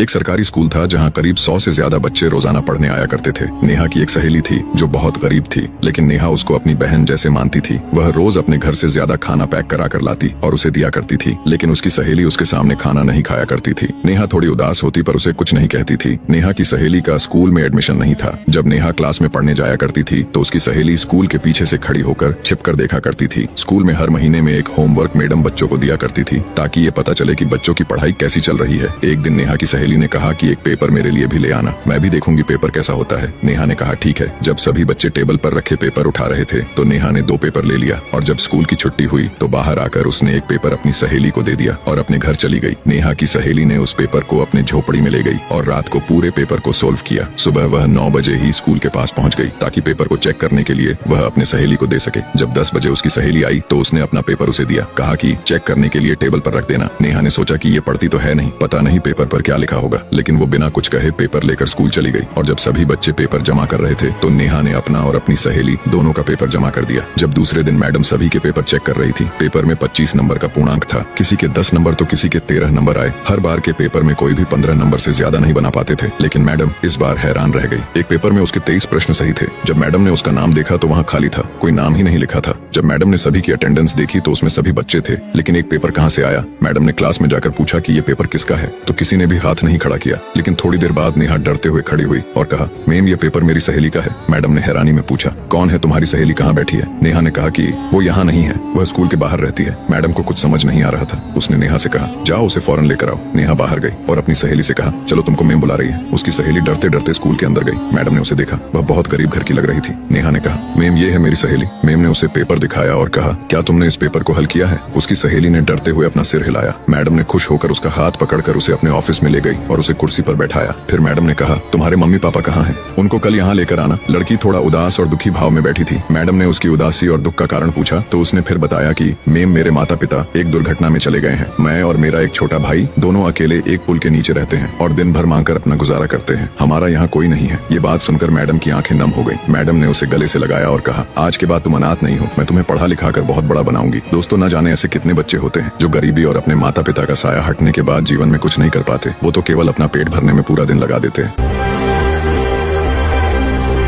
एक सरकारी स्कूल था जहाँ करीब 100 से ज्यादा बच्चे रोजाना पढ़ने आया करते थे। नेहा की एक सहेली थी जो बहुत गरीब थी, लेकिन नेहा उसको अपनी बहन जैसे मानती थी। वह रोज अपने घर से ज्यादा खाना पैक करा कर लाती और उसे दिया करती थी, लेकिन उसकी सहेली उसके सामने खाना नहीं खाया करती थी। नेहा थोड़ी उदास होती पर उसे कुछ नहीं कहती थी। नेहा की सहेली का स्कूल में एडमिशन नहीं था। जब नेहा क्लास में पढ़ने जाया करती थी तो उसकी सहेली स्कूल के पीछे से खड़ी होकर छिपकर देखा करती थी। स्कूल में हर महीने में एक होमवर्क मैडम बच्चों को दिया करती थी ताकि ये पता चले कि बच्चों की पढ़ाई कैसी चल रही है। एक दिन नेहा की सहेली ने कहा कि एक पेपर मेरे लिए भी ले आना, मैं भी देखूंगी पेपर कैसा होता है। नेहा ने कहा ठीक है। जब सभी बच्चे टेबल पर रखे पेपर उठा रहे थे तो नेहा ने 2 पेपर ले लिया और जब स्कूल की छुट्टी हुई तो बाहर आकर उसने एक पेपर अपनी सहेली को दे दिया और अपने घर चली गई। नेहा की सहेली ने उस पेपर को अपने झोपड़ी में ले गई और रात को पूरे पेपर को सोल्व किया। सुबह वह 9 बजे ही स्कूल के पास पहुंच गई ताकि पेपर को चेक करने के लिए वह अपने सहेली को दे सके। जब 10 बजे उसकी सहेली आई तो उसने अपना पेपर उसे दिया, कहा कि चेक करने के लिए टेबल पर रख देना। नेहा ने सोचा कि ये पढ़ती तो है नहीं, पता नहीं पेपर पर क्या लिखा होगा, लेकिन वो बिना कुछ कहे पेपर लेकर स्कूल चली गई। और जब सभी बच्चे पेपर जमा कर रहे थे तो नेहा ने अपना और अपनी सहेली दोनों का पेपर जमा कर दिया। जब दूसरे दिन मैडम सभी के पेपर चेक कर रही थी, पेपर में 25 नंबर का पूर्णांक था। किसी के 10 नंबर तो किसी के 13 नंबर आए। हर बार के पेपर में कोई भी 15 नंबर से ज्यादा नहीं बना पाते थे, लेकिन मैडम इस बार हैरान रह गई। एक पेपर में उसके 23 प्रश्न सही थे। जब मैडम ने उसका नाम देखा तो वहाँ खाली था, कोई नाम ही नहीं लिखा था। जब मैडम ने सभी की अटेंडेंस देखी तो उसमें सभी बच्चे थे, लेकिन एक पेपर कहाँ से आया। मैडम ने क्लास में जाकर पूछा कि ये पेपर किसका है, तो किसी ने भी हाथ नहीं खड़ा किया। लेकिन थोड़ी देर बाद नेहा डरते हुए खड़ी हुई और कहा, मैम ये पेपर मेरी सहेली का है। मैडम ने हैरानी में पूछा, कौन है तुम्हारी सहेली, कहाँ बैठी है। नेहा ने कहा कि वो यहाँ नहीं है, वह स्कूल के बाहर रहती है। मैडम को कुछ समझ नहीं आ रहा था। उसने नेहा से कहा, जाओ उसे फौरन लेकर आओ। नेहा बाहर गई और अपनी सहेली से कहा, चलो तुमको मैम बुला रही है। उसकी सहेली डरते डरते स्कूल के अंदर गई। मैडम ने उसे देखा, वह बहुत गरीब घर की लग रही थी। नेहा ने कहा, मैम ये है मेरी सहेली। मैम ने उसे पेपर दिखाया और कहा, क्या तुमने इस पेपर को हल किया है। उसकी सहेली ने डरते हुए अपना सिर हिलाया। मैडम ने खुश होकर उसका हाथ पकड़कर उसे अपने ऑफिस में ले गई और उसे कुर्सी पर बैठाया। फिर मैडम ने कहा, तुम्हारे मम्मी पापा कहाँ हैं, उनको कल यहाँ लेकर आना। लड़की थोड़ा उदास और दुखी भाव में बैठी थी। मैडम ने उसकी उदासी और दुख का कारण पूछा तो उसने फिर बताया कि मैम मेरे माता पिता एक दुर्घटना में चले गए हैं। मैं और मेरा एक छोटा भाई दोनों अकेले एक पुल के नीचे रहते हैं और दिन भर मांगकर अपना गुजारा करते हैं। हमारा यहाँ कोई नहीं है। ये बात सुनकर मैडम की आंखें नम हो गई। मैडम ने उसे गले से लगाया और कहा, आज के बाद तुम अनाथ नहीं हो, मैं तुम्हें पढ़ा लिखा कर बहुत बड़ा बनाऊंगी। दोस्तों, न जाने ऐसे कितने बच्चे होते हैं जो गरीबी और अपने माता पिता का साया हटने के बाद जीवन में कुछ नहीं कर पाते। वो तो केवल अपना पेट भरने में पूरा दिन लगा देते हैं।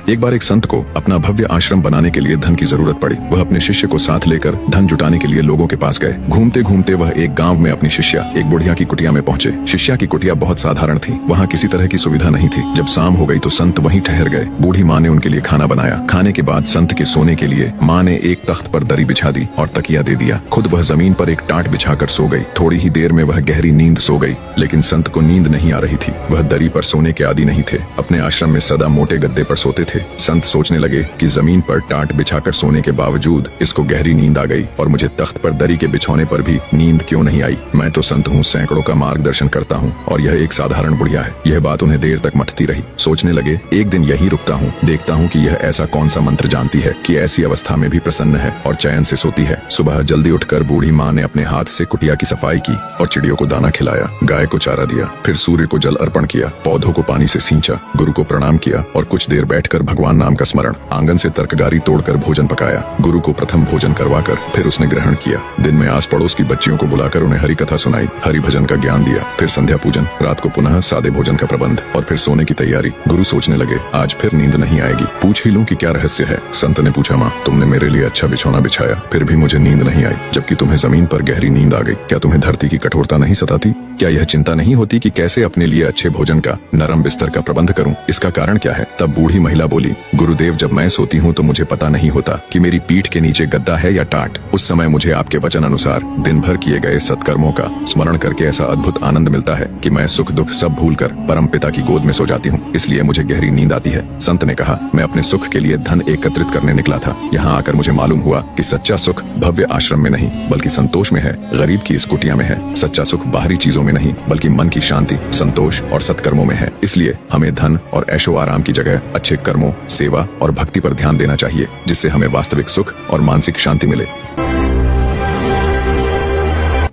एक बार एक संत को अपना भव्य आश्रम बनाने के लिए धन की जरूरत पड़ी। वह अपने शिष्य को साथ लेकर धन जुटाने के लिए लोगों के पास गए। घूमते घूमते वह एक गांव में अपनी शिष्या एक बुढ़िया की कुटिया में पहुंचे। शिष्या की कुटिया बहुत साधारण थी, वहाँ किसी तरह की सुविधा नहीं थी। जब शाम हो गई तो संत वहीं ठहर गए। बूढ़ी माँ ने उनके लिए खाना बनाया। खाने के बाद संत के सोने के लिए माँ ने एक तख्त पर दरी बिछा दी और तकिया दे दिया। खुद वह जमीन पर एक टाट बिछाकर सो गई। थोड़ी ही देर में वह गहरी नींद सो गई, लेकिन संत को नींद नहीं आ रही थी। वह दरी पर सोने के आदी नहीं थे। अपने आश्रम में सदा मोटे गद्दे पर सोते थे। संत सोचने लगे कि जमीन पर टाट बिछाकर सोने के बावजूद इसको गहरी नींद आ गई और मुझे तख्त पर दरी के बिछौने पर भी नींद क्यों नहीं आई। मैं तो संत हूँ, सैकड़ों का मार्गदर्शन करता हूँ और यह एक साधारण बुढ़िया है। यह बात उन्हें देर तक मथती रही। सोचने लगे, एक दिन यही रुकता हूँ, देखता हूँ कि यह ऐसा कौन सा मंत्र जानती है कि ऐसी अवस्था में भी प्रसन्न है और चैन से सोती है। सुबह जल्दी उठकर बूढ़ी माँ ने अपने हाथ से कुटिया की सफाई की और चिड़ियों को दाना खिलाया, गाय को चारा दिया, फिर सूर्य को जल अर्पण किया, पौधों को पानी से सींचा, गुरु को प्रणाम किया और कुछ देर बैठकर भगवान नाम का स्मरण। आंगन से तरकगारी तोड़कर भोजन पकाया। गुरु को प्रथम भोजन करवाकर फिर उसने ग्रहण किया। दिन में आस पड़ोस की बच्चियों को बुलाकर उन्हें हरि कथा सुनाई, हरि भजन का ज्ञान दिया। फिर संध्या पूजन, रात को पुनः सादे भोजन का प्रबंध और फिर सोने की तैयारी। गुरु सोचने लगे, आज फिर नींद नहीं आएगी, पूछ ही लूं कि क्या रहस्य है। संत ने पूछा, माँ तुमने मेरे लिए अच्छा बिछौना बिछाया, फिर भी मुझे नींद नहीं आई, जबकि तुम्हें जमीन पर गहरी नींद आ गई। क्या तुम्हें धरती की कठोरता नहीं सताती? क्या यह चिंता नहीं होती कि कैसे अपने लिए अच्छे भोजन का, नरम बिस्तर का प्रबंध करूं? इसका कारण क्या है? तब बूढ़ी महिला बोली, गुरुदेव जब मैं सोती हूँ तो मुझे पता नहीं होता कि मेरी पीठ के नीचे गद्दा है या टाट। उस समय मुझे आपके वचन अनुसार दिन भर किए गए सत्कर्मों का स्मरण करके ऐसा अद्भुत आनंद मिलता है कि मैं सुख दुख सब भूलकर परम पिता की गोद में सो जाती हूँ, इसलिए मुझे गहरी नींद आती है। संत ने कहा, मैं अपने सुख के लिए धन एकत्रित करने निकला था। यहाँ आकर मुझे मालूम हुआ कि सच्चा सुख भव्य आश्रम में नहीं बल्कि संतोष में है, गरीब की इस कुटिया में है। सच्चा सुख बाहरी चीजों में नहीं बल्कि मन की शांति, संतोष और सत्कर्मों में है। इसलिए हमें धन और ऐशो आराम की जगह अच्छे कर्मों, सेवा और भक्ति पर ध्यान देना चाहिए, जिससे हमें वास्तविक सुख और मानसिक शांति मिले।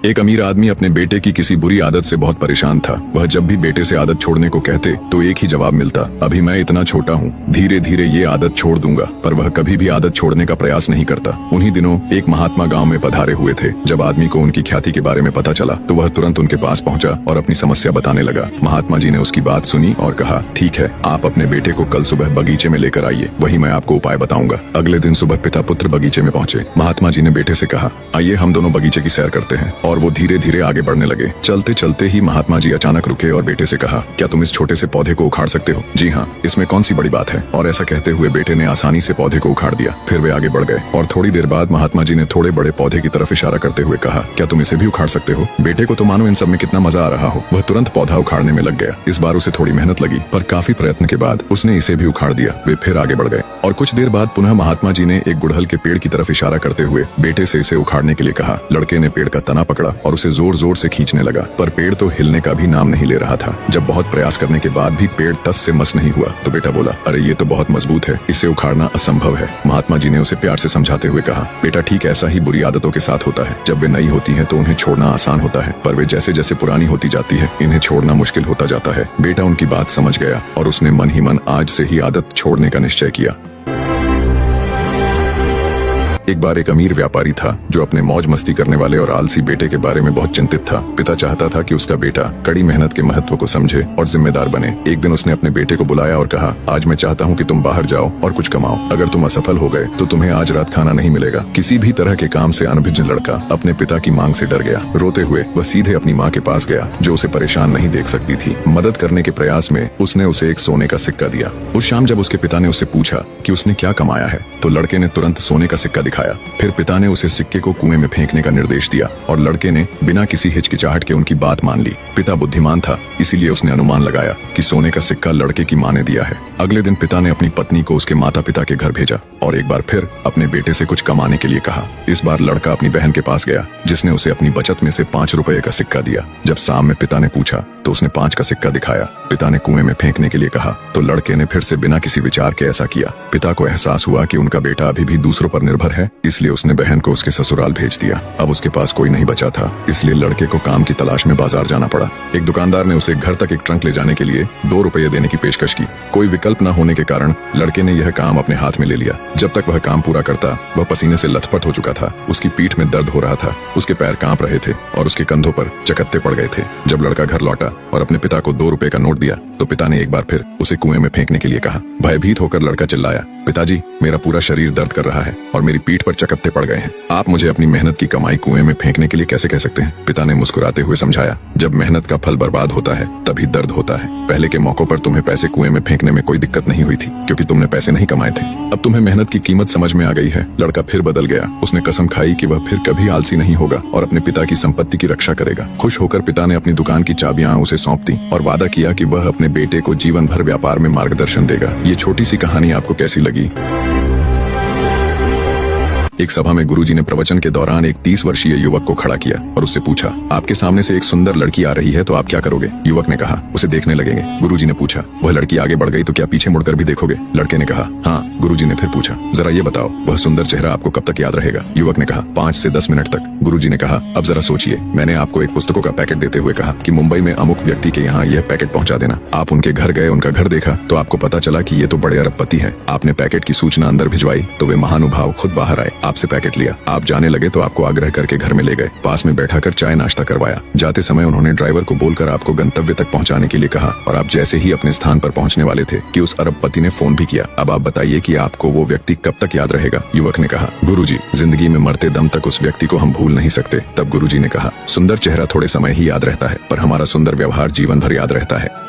एक अमीर आदमी अपने बेटे की किसी बुरी आदत से बहुत परेशान था। वह जब भी बेटे से आदत छोड़ने को कहते तो एक ही जवाब मिलता, अभी मैं इतना छोटा हूँ, धीरे धीरे ये आदत छोड़ दूंगा। पर वह कभी भी आदत छोड़ने का प्रयास नहीं करता। उन्हीं दिनों एक महात्मा गांव में पधारे हुए थे। जब आदमी को उनकी ख्याति के बारे में पता चला तो वह तुरंत उनके पास पहुंचा और अपनी समस्या बताने लगा। महात्मा जी ने उसकी बात सुनी और कहा, ठीक है, आप अपने बेटे को कल सुबह बगीचे में लेकर आइए, वही मैं आपको उपाय बताऊंगा। अगले दिन सुबह पिता पुत्र बगीचे में पहुंचे। महात्मा जी ने बेटे से कहा, आइए हम दोनों बगीचे की सैर करते हैं। और वो धीरे धीरे आगे बढ़ने लगे। चलते चलते ही महात्मा जी अचानक रुके और बेटे से कहा, क्या तुम इस छोटे से पौधे को उखाड़ सकते हो? जी हाँ, इसमें कौन सी बड़ी बात है। और ऐसा कहते हुए बेटे ने आसानी से पौधे को उखाड़ दिया। फिर वे आगे बढ़ गए और थोड़ी देर बाद महात्मा जी ने थोड़े बड़े पौधे की तरफ इशारा करते हुए कहा, क्या तुम इसे भी उखाड़ सकते हो? बेटे को तो मानो इन सब में कितना मजा आ रहा हो। वह तुरंत पौधा उखाड़ने में लग गया। इस बार उसे थोड़ी मेहनत लगी, पर काफी प्रयत्न के बाद उसने इसे भी उखाड़ दिया। वे फिर आगे बढ़ गए और कुछ देर बाद पुनः महात्मा जी ने एक गुड़हल के पेड़ की तरफ इशारा करते हुए बेटे से इसे उखाड़ने के लिए कहा। लड़के ने पेड़ का तना पकड़ा और उसे जोर जोर से खींचने लगा, पर पेड़ तो हिलने का भी नाम नहीं ले रहा था। जब बहुत प्रयास करने के बाद भी पेड़ टस से मस नहीं हुआ तो बेटा बोला, अरे ये तो बहुत मजबूत है, इसे उखाड़ना असंभव है। महात्मा जी ने उसे प्यार से समझाते हुए कहा, बेटा ठीक ऐसा ही बुरी आदतों के साथ होता है। जब वे नई होती हैं तो उन्हें छोड़ना आसान होता है, पर वे जैसे जैसे पुरानी होती जाती है इन्हें छोड़ना मुश्किल होता जाता है। बेटा उनकी बात समझ गया और उसने मन ही मन आज से ही आदत छोड़ने का निश्चय किया। एक बार एक अमीर व्यापारी था जो अपने मौज मस्ती करने वाले और आलसी बेटे के बारे में बहुत चिंतित था। पिता चाहता था कि उसका बेटा कड़ी मेहनत के महत्व को समझे और जिम्मेदार बने। एक दिन उसने अपने बेटे को बुलाया और कहा, आज मैं चाहता हूँ कि तुम बाहर जाओ और कुछ कमाओ। अगर तुम असफल हो गए तो तुम्हें आज रात खाना नहीं मिलेगा। किसी भी तरह के काम से अनभिज्ञ लड़का अपने पिता की मांग से डर गया। रोते हुए वह सीधे अपनी माँ के पास गया जो उसे परेशान नहीं देख सकती थी। मदद करने के प्रयास में उसने उसे एक सोने का सिक्का दिया। उस शाम जब उसके पिता ने उससे पूछा कि उसने क्या कमाया है तो लड़के ने तुरंत सोने का सिक्का दिखाया। फिर पिता ने उसे सिक्के को कुएं में फेंकने का निर्देश दिया और लड़के ने बिना किसी हिचकिचाहट के उनकी बात मान ली। पिता बुद्धिमान था, इसीलिए उसने अनुमान लगाया कि सोने का सिक्का लड़के की मां ने दिया है। अगले दिन पिता ने अपनी पत्नी को उसके माता पिता के घर भेजा और एक बार फिर अपने बेटे से कुछ कमाने के लिए कहा। इस बार लड़का अपनी बहन के पास गया जिसने उसे अपनी बचत में से 5 रुपए का सिक्का दिया। जब शाम में पिता ने पूछा तो उसने 5 का सिक्का दिखाया। पिता ने कुएं में फेंकने के लिए कहा तो लड़के ने फिर से बिना किसी विचार के ऐसा किया। पिता को एहसास हुआ कि उनका बेटा अभी भी दूसरों पर निर्भर है, इसलिए उसने बहन को उसके ससुराल भेज दिया। अब उसके पास कोई नहीं बचा था, इसलिए लड़के को काम की तलाश में बाजार जाना पड़ा। एक दुकानदार ने उसे घर तक एक ट्रंक ले जाने के लिए 2 रुपये देने की पेशकश की। कोई विकल्प न होने के कारण लड़के ने यह काम अपने हाथ में ले लिया। जब तक वह काम पूरा करता वह पसीने से लथपथ हो चुका था। उसकी पीठ में दर्द हो रहा था, उसके पैर कांप रहे थे और उसके कंधों पर चकत्ते पड़ गए थे। जब लड़का घर लौटा और अपने पिता को 2 रुपए का नोट दिया तो पिता ने एक बार फिर उसे कुएं में फेंकने के लिए कहा। भयभीत होकर लड़का चिल्लाया, पिताजी मेरा पूरा शरीर दर्द कर रहा है और मेरी पीठ पर चकत्ते पड़ गए हैं। आप मुझे अपनी मेहनत की कमाई कुएं में फेंकने के लिए कैसे कह सकते हैं? पिता ने मुस्कुराते हुए समझाया, जब मेहनत का फल बर्बाद होता है तभी दर्द होता है। पहले के मौकों पर तुम्हें पैसे कुएं में फेंकने में कोई दिक्कत नहीं हुई थी क्योंकि तुमने पैसे नहीं कमाए थे। अब तुम्हें मेहनत की कीमत समझ में आ गई है। लड़का फिर बदल गया। उसने कसम खाई कि वह फिर कभी आलसी नहीं होगा और अपने पिता की संपत्ति की रक्षा करेगा। खुश होकर पिता ने अपनी दुकान की चाबियां उसे सौंप दी और वादा किया कि वह अपने बेटे को जीवन भर व्यापार में मार्गदर्शन देगा। ये छोटी सी कहानी आपको कैसी लगी? एक सभा में गुरुजी ने प्रवचन के दौरान एक 30 वर्षीय युवक को खड़ा किया और उससे पूछा, आपके सामने से एक सुंदर लड़की आ रही है तो आप क्या करोगे? युवक ने कहा, उसे देखने लगेंगे। गुरुजी ने पूछा, वह लड़की आगे बढ़ गई तो क्या पीछे मुड़कर भी देखोगे? लड़के ने कहा, हाँ। गुरुजी ने फिर पूछा, जरा ये बताओ वह सुंदर चेहरा आपको कब तक याद रहेगा? युवक ने कहा, 5 से 10 मिनट तक। गुरुजी ने कहा, अब जरा सोचिए, मैंने आपको एक पुस्तकों का पैकेट देते हुए कहा कि मुंबई में अमुक व्यक्ति के यहाँ यह पैकेट पहुँचा देना। आप उनके घर गए, उनका घर देखा तो आपको पता चला कि ये तो बड़े अरबपति है। आपने पैकेट की सूचना अंदर भिजवाई तो वे महानुभाव खुद बाहर आए, आपसे पैकेट लिया। आप जाने लगे तो आपको आग्रह करके घर में ले गए, पास में बैठाकर चाय नाश्ता करवाया। जाते समय उन्होंने ड्राइवर को बोलकर आपको गंतव्य तक पहुंचाने के लिए कहा और आप जैसे ही अपने स्थान पर पहुंचने वाले थे कि उस अरबपति ने फोन भी किया। अब आप बताइए कि आपको वो व्यक्ति कब तक याद रहेगा? युवक ने कहा, गुरुजी, जिंदगी में मरते दम तक उस व्यक्ति को हम भूल नहीं सकते। तब गुरुजी ने कहा, सुंदर चेहरा थोड़े समय ही याद रहता है पर हमारा सुंदर व्यवहार जीवन भर याद रहता है।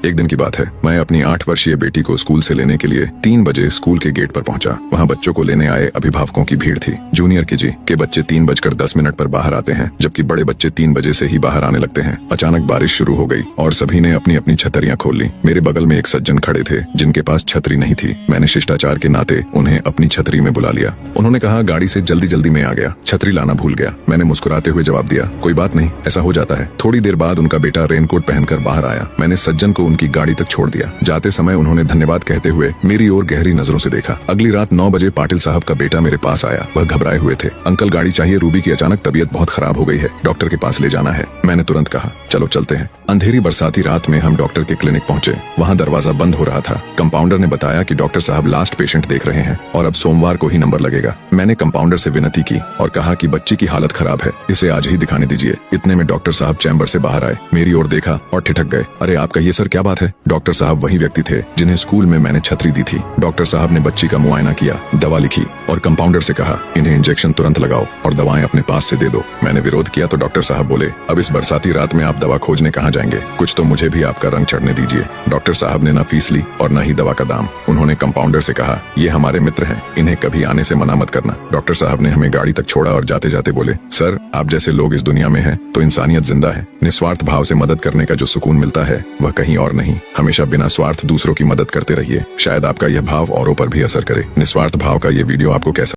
एक दिन की बात है, मैं अपनी 8 वर्षीय बेटी को स्कूल से लेने के लिए 3 बजे स्कूल के गेट पर पहुंचा। वहां बच्चों को लेने आए अभिभावकों की भीड़ थी। जूनियर केजी के बच्चे 3:10 पर बाहर आते हैं जबकि बड़े बच्चे 3 बजे से ही बाहर आने लगते हैं। अचानक बारिश शुरू हो गई और सभी ने अपनी अपनी छतरियां खोल ली। मेरे बगल में एक सज्जन खड़े थे जिनके पास छतरी नहीं थी। मैंने शिष्टाचार के नाते उन्हें अपनी छतरी में बुला लिया। उन्होंने कहा, गाड़ी से जल्दी जल्दी में आ गया, छतरी लाना भूल गया। मैंने मुस्कुराते हुए जवाब दिया, कोई बात नहीं, ऐसा हो जाता है। थोड़ी देर बाद उनका बेटा रेनकोट पहनकर बाहर आया। मैंने सज्जन को उनकी गाड़ी तक छोड़ दिया। जाते समय उन्होंने धन्यवाद कहते हुए मेरी ओर गहरी नजरों से देखा। अगली रात 9 बजे पाटिल साहब का बेटा मेरे पास आया। वह घबराए हुए थे। अंकल गाड़ी चाहिए, रूबी की अचानक तबीयत बहुत खराब हो गई है, डॉक्टर के पास ले जाना है। मैंने तुरंत कहा चलो चलते हैं। अंधेरी बरसाती रात में हम डॉक्टर के क्लिनिक पहुंचे। वहाँ दरवाजा बंद हो रहा था। कंपाउंडर ने बताया कि डॉक्टर साहब लास्ट पेशेंट देख रहे हैं और अब सोमवार को ही नंबर लगेगा। मैंने कंपाउंडर से विनती की और कहा कि बच्ची की हालत खराब है, इसे आज ही दिखाने दीजिए। इतने में डॉक्टर साहब चैम्बर से बाहर आए, मेरी ओर देखा और ठिठक गए। अरे आप कहिए सर, क्या बात है? डॉक्टर साहब वही व्यक्ति थे जिन्हें स्कूल में मैंने छतरी दी थी। डॉक्टर साहब ने बच्ची का मुआयना किया, दवा लिखी और कंपाउंडर से कहा इन्हें इंजेक्शन तुरंत लगाओ और दवाएं अपने पास से दे दो। मैंने विरोध किया तो डॉक्टर साहब बोले अब इस बरसाती रात में आप दवा खोजने कहाँ जाएंगे? कुछ तो मुझे भी आपका रंग चढ़ने दीजिए। डॉक्टर साहब ने न फीस ली और न ही दवा का दाम। उन्होंने कंपाउंडर से कहा ये हमारे मित्र हैं, इन्हें कभी आने से मना मत करना। डॉक्टर साहब ने हमें गाड़ी तक छोड़ा और जाते जाते बोले सर, आप जैसे लोग इस दुनिया में हैं तो इंसानियत जिंदा है। निस्वार्थ भाव से मदद करने का जो सुकून मिलता है वह कहीं और नहीं। हमेशा बिना स्वार्थ दूसरों की मदद करते रहिए, शायद आपका यह भाव औरों पर भी असर करे। निस्वार्थ भाव का ये वीडियो आपको कैसा